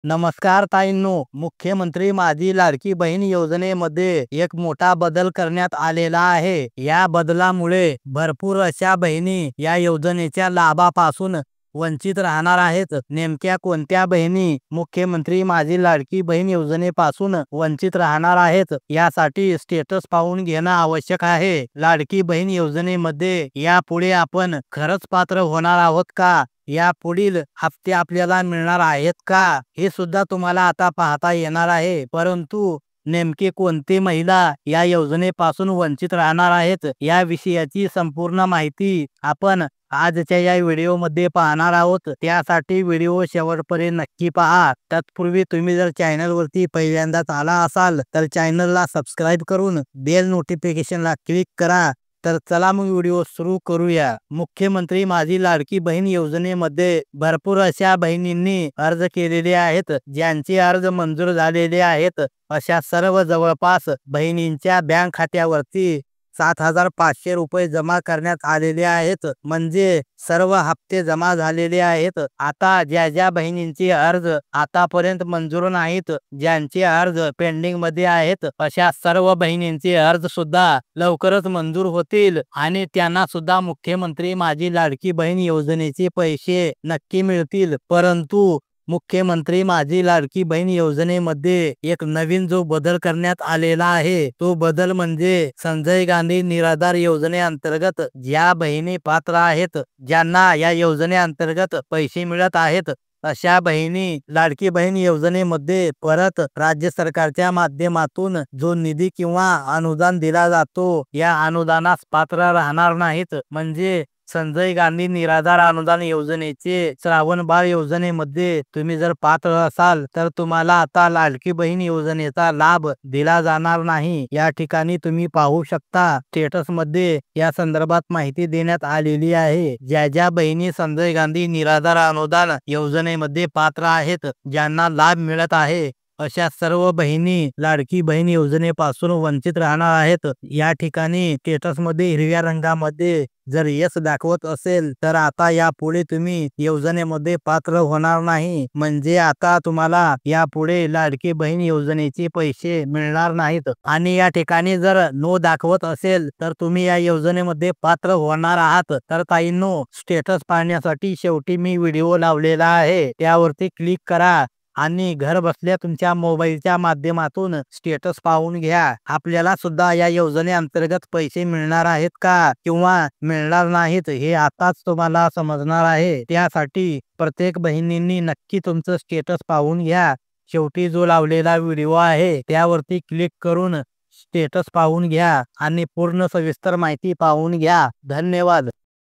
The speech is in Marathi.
नमस्कार ताईंनो, मुख्यमंत्री माझी लाडकी बहीण योजनेमध्ये एक मोठा बदल करण्यात आलेला आहे। या बदलामुळे भरपूर अशा बहिणी या योजनेच्या लाभापासून वंचित राहणार आहेत। नेमक्या कोणत्या बहिणी मुख्यमंत्री माझी लाडकी बहीण योजनेपासून वंचित राहणार आहेत यासाठी स्टेटस पाहून घेणं आवश्यक आहे। लाडकी बहीण योजनेमध्ये यापुढे आपण खरंच पात्र होणार आहोत का? या पुढील हप्ते आपल्याला मिळणार आहेत का हे सुद्धा तुम्हाला आता पाहता येणार आहे। परंतु नेमके कोणते महिला या योजनेपासून वंचित राहणार आहेत या विषयाची संपूर्ण माहिती आपण आजच्या या व्हिडिओमध्ये पाहणार आहोत। त्यासाठी व्हिडिओ शेवटपर्यंत नक्की पहा। तत्पूर्वी तुम्ही जर चॅनलवरती पहिल्यांदाच आला असाल तर चॅनलला सबस्क्राईब करून बेल नोटिफिकेशनला क्लिक करा। तर चला मग व्हिडिओ सुरू करूया। मुख्यमंत्री माझी लाडकी बहीण योजनेमध्ये भरपूर अशा बहिणींनी अर्ज केलेले आहेत। ज्यांचे अर्ज मंजूर झालेले आहेत अशा सर्व जवळपास बहिणींच्या बँक खात्यावरती 7,500 रुपये जमा करण्यात आलेले आहेत। म्हणजे सर्व हप्ते जमा झालेले आहेत। आता ज्या बहिणींचे अर्ज आतापर्यंत मंजूर नाहीत, ज्यांचे अर्ज पेंडिंग मध्ये आहेत, अशा सर्व बहिणींचे अर्ज सुद्धा लवकरच मंजूर होतील आणि त्यांना सुद्धा मुख्यमंत्री माझी लाडकी बहीण योजनेचे पैसे नक्की मिळतील। परंतु मुख्यमंत्री माझी लाडकी बहीण योजनेमध्ये एक नवीन जो बदल करण्यात आलेला आहे तो बदल म्हणजे संजय गांधी निराधार योजनेअंतर्गत ज्या बहिणी पात्र आहेत, ज्यांना या योजनेअंतर्गत पैसे मिळत आहेत, अशा बहिणी लाडकी बहीण योजनेमध्ये परत राज्य सरकारच्या माध्यमातून जो निधी किंवा अनुदान दिला जातो या अनुदानास पात्र राहणार नाहीत। म्हणजे संजय गांधी निराधार अनुदान योजनेचे श्रावण बाळ योजनेमध्ये तुम्ही जर पात्र असाल तर तुम्हाला आता लाडकी बहीण योजनेचा लाभ दिला जाणार नाही। या ठिकाणी तुम्ही पाहू शकता स्टेटस मध्ये या संदर्भात माहिती देण्यात आलेली आहे। ज्या बहिणी संजय गांधी निराधार अनुदान योजनेमध्ये पात्र आहेत, ज्यांना लाभ मिळत आहे, अशा सर्व बहिणी लाडकी बहीण योजनेपासून वंचित राहणार आहेत। या ठिकाणी स्टेटस मध्ये हिरव्या रंगामध्ये जर यस दाखवत असेल तर आता यापुढे तुम्ही योजनेमध्ये पात्र होणार नाही। म्हणजे आता तुम्हाला यापुढे लाडकी बहीण योजनेचे पैसे मिळणार नाहीत। आणि या ठिकाणी जर नो दाखवत असेल तर तुम्ही या योजनेमध्ये पात्र होणार आहात। तर ताईंनो, स्टेटस पाहण्यासाठी शेवटी मी व्हिडिओ लावलेला आहे, त्यावरती क्लिक करा आणि घर बसल्या तुमच्या मोबाईलच्या माध्यमातून स्टेटस पाहून घ्या। आपल्याला सुद्धा या योजनेअंतर्गत पैसे मिळणार आहेत का किंवा मिळणार नाहीत हे आताच तुम्हाला समजणार आहे। त्यासाठी प्रत्येक बहिणींनी नक्की तुमचं स्टेटस पाहून घ्या। शेवटी जो लावलेला व्हिडिओ आहे त्यावरती क्लिक करून स्टेटस पाहून घ्या आणि पूर्ण सविस्तर माहिती पाहून घ्या। धन्यवाद।